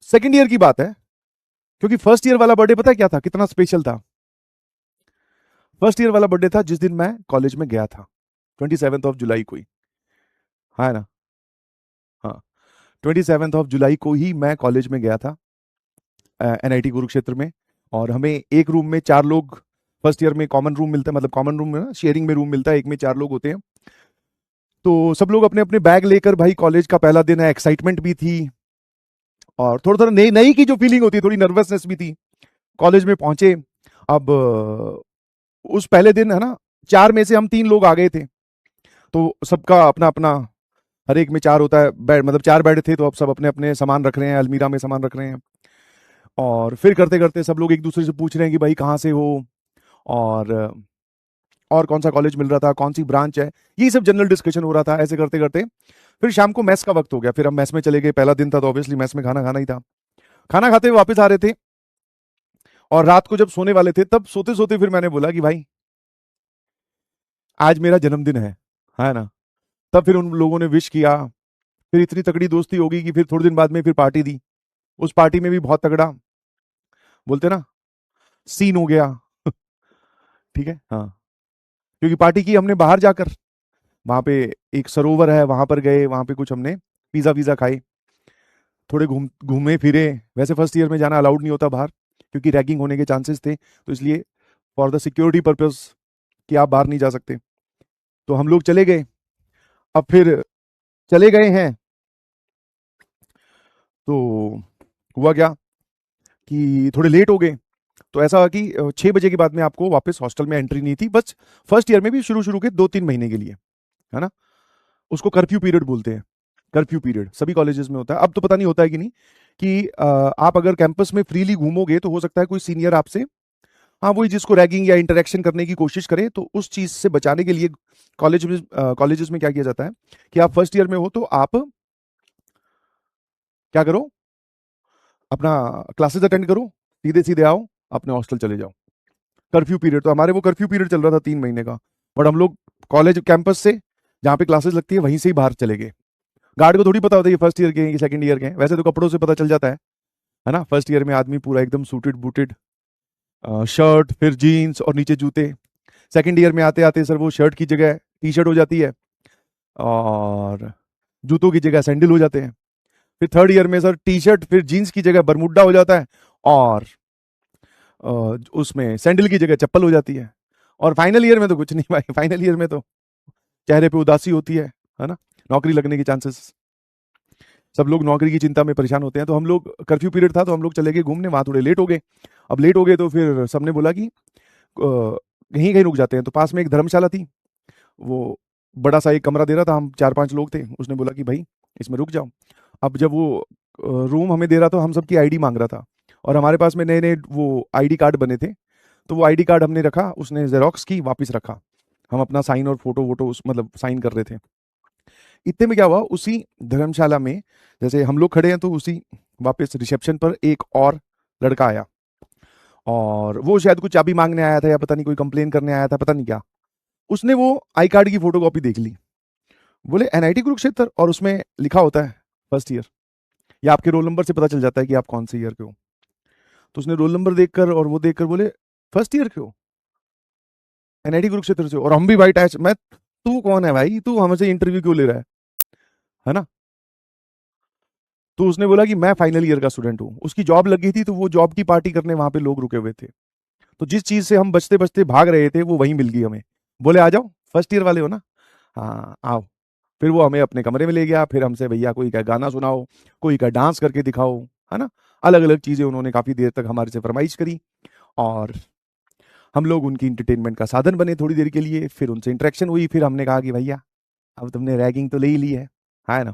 Second year की बात है, क्योंकि फर्स्ट ईयर वाला बर्थडे पता है क्या था, कितना स्पेशल था। फर्स्ट ईयर वाला बर्थडे था जिस दिन मैं कॉलेज में गया था, 27 को ही। हाँ ना, हाँ, 27 को ही मैं कॉलेज में गया था, एनआईटी कुरुक्षेत्र में। और हमें एक रूम में 4 लोग, फर्स्ट ईयर में कॉमन रूम मिलता है, मतलब कॉमन रूम में ना, शेयरिंग में रूम मिलता है, एक में 4 लोग होते हैं। तो सब लोग अपने अपने बैग लेकर, भाई कॉलेज का पहला दिन है, एक्साइटमेंट भी थी और थोड़ा थोड़ा नई नई की जो फीलिंग होती है, थोड़ी नर्वसनेस भी थी। कॉलेज में पहुंचे। अब उस पहले दिन है ना, 4 में से हम 3 लोग आ गए थे। तो सबका अपना अपना, हर एक में 4 होता है बेड, मतलब 4 बेड थे, तो अब सब अपने अपने सामान रख रहे हैं, अलमीरा में सामान रख रहे हैं। और फिर करते करते सब लोग एक दूसरे से पूछ रहे हैं कि भाई कहाँ से हो, और और कौन सा कॉलेज मिल रहा था, कौन सी ब्रांच है, ये सब जनरल डिस्कशन हो रहा था। ऐसे करते करते फिर शाम को मैस का वक्त हो गया, फिर हम मैस में चले गए। पहला दिन था तो ऑब्वियसली मैस में खाना खाना ही था। खाना खाते हुए वापस आ रहे थे, और रात को जब सोने वाले थे, तब सोते सोते फिर मैंने बोला कि भाई आज मेरा जन्मदिन है ना। तब फिर उन लोगों ने विश किया। फिर इतनी तगड़ी दोस्ती होगी कि फिर थोड़े दिन बाद में फिर पार्टी दी। उस पार्टी में भी बहुत तगड़ा, बोलते ना, सीन हो गया। ठीक है, हाँ। क्योंकि पार्टी की हमने बाहर जाकर, वहां पे एक सरोवर है, वहां पर गए, वहां पे कुछ हमने पिज्जा विज़ा खाए, थोड़े घूमे फिरे। वैसे फर्स्ट ईयर में जाना अलाउड नहीं होता बाहर, क्योंकि रैगिंग होने के चांसेस थे, तो इसलिए फॉर द सिक्योरिटी पर्पज कि आप बाहर नहीं जा सकते। तो हम लोग चले गए। अब फिर चले गए हैं, तो हुआ क्या कि थोड़े लेट हो गए। तो ऐसा हुआ कि 6 बजे के बाद में आपको वापस हॉस्टल में एंट्री नहीं थी, बस फर्स्ट ईयर में भी शुरू शुरू के 2-3 महीने के लिए, है ना। उसको कर्फ्यू पीरियड बोलते हैं। कर्फ्यू पीरियड सभी कॉलेजेस में होता है, अब तो पता नहीं होता है कि नहीं, कि आप अगर कैंपस में फ्रीली घूमोगे तो हो सकता है कोई सीनियर आपसे, हाँ वही जिसको रैगिंग या इंटरेक्शन करने की कोशिश करे, तो उस चीज से बचाने के लिए कॉलेजेस में क्या किया जाता है कि आप फर्स्ट ईयर में हो तो आप क्या करो, अपना क्लासेस अटेंड करो, सीधे सीधे आओ, अपने हॉस्टल चले जाओ। कर्फ्यू पीरियड, तो हमारे वो कर्फ्यू पीरियड चल रहा था 3 महीने का। बट हम लोग कॉलेज कैंपस से, जहाँ पे क्लासेस लगती है, वहीं से ही बाहर चले गए। गार्ड को थोड़ी पता होता है ये फर्स्ट ईयर के हैं, ये सेकंड ईयर के हैं, वैसे तो कपड़ों से पता चल जाता है ना। फर्स्ट ईयर में आदमी पूरा एकदम सूटेड बूटेड, शर्ट, फिर जीन्स और नीचे जूते। सेकंड ईयर में आते आते सर वो शर्ट की जगह टी शर्ट हो जाती है, और जूतों की जगह सैंडल हो जाते हैं। फिर थर्ड ईयर में सर टी शर्ट फिर जीन्स की जगह बरमुड्डा हो जाता है, और उसमें सैंडल की जगह चप्पल हो जाती है। और फाइनल ईयर में तो कुछ नहीं भाई, फाइनल ईयर में तो चेहरे पे उदासी होती है ना, नौकरी लगने की चांसेस, सब लोग नौकरी की चिंता में परेशान होते हैं। तो हम लोग, कर्फ्यू पीरियड था तो हम लोग चले गए घूमने, वहां थोड़े लेट हो गए। अब लेट हो गए तो फिर सबने बोला कि कहीं कहीं रुक जाते हैं, तो पास में एक धर्मशाला थी, वो बड़ा सा एक कमरा दे रहा था, हम 4-5 लोग थे, उसने बोला कि भाई इसमें रुक जाओ। अब जब वो रूम हमें दे रहा था, हम सबकी आईडी मांग रहा था, और हमारे पास में नए नए वो आईडी कार्ड बने थे। तो वो आईडी कार्ड हमने रखा, उसने जेरोक्स की, वापस रखा। हम अपना साइन और फोटो वोटो उस मतलब साइन कर रहे थे। इतने में क्या हुआ, उसी धर्मशाला में जैसे हम लोग खड़े हैं, तो उसी वापस रिसेप्शन पर एक और लड़का आया, और वो शायद कुछ चाबी मांगने आया था, या पता नहीं कोई कंप्लेन करने आया था, पता नहीं क्या। उसने वो आई कार्ड की फोटोकॉपी देख ली, बोले एनआईटी कुरुक्षेत्र, और उसमें लिखा होता है फर्स्ट ईयर, या आपके रोल नंबर से पता चल जाता है कि आप कौन से ईयर के हो। तो उसने रोल नंबर देखकर और वो देखकर बोले फर्स्ट ईयर के हो, एनआईटी कुरुक्षेत्र से हो। और हम भी भाई टैच, मैं, तू कौन है भाई, तू हमसे इंटरव्यू क्यों ले रहा है ना। तो उसने बोला कि मैं फाइनल ईयर का स्टूडेंट हूँ, उसकी जॉब लगी थी, तो वो जॉब की पार्टी करने वहां पे लोग रुके हुए थे। तो जिस चीज से हम बचते बचते भाग रहे थे, वो वहीं मिल गई हमें। बोले आ जाओ, फर्स्ट ईयर वाले हो ना, हाँ आओ। फिर वो हमें अपने कमरे में ले गया, फिर हमसे भैया कोई का गाना सुनाओ, कोई का डांस करके दिखाओ, है ना। अलग अलग चीजें उन्होंने काफी देर तक हमारे से फरमाइश करी, और हम लोग उनकी इंटरटेनमेंट का साधन बने थोड़ी देर के लिए। फिर उनसे इंटरेक्शन हुई, फिर हमने कहा कि भैया अब तुमने रैगिंग तो ले ही ली है ना,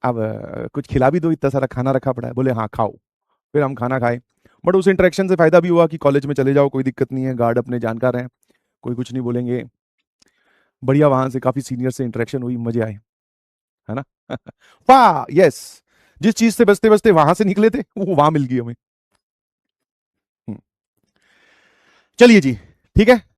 अब कुछ खिला भी दो, इतना सारा खाना रखा पड़ा है। बोले हाँ खाओ। फिर हम खाना खाए। बट उस इंटरेक्शन से फायदा भी हुआ कि कॉलेज में चले जाओ, कोई दिक्कत नहीं है, गार्ड अपने जानकार हैं, कोई कुछ नहीं बोलेंगे। बढ़िया, वहां से काफी सीनियर से इंटरेक्शन हुई, मजे आए, है ना। वाह यस, जिस चीज से बचते बचते वहां से निकले थे, वो वहां मिल गई हमें। हम्म, चलिए जी, ठीक है।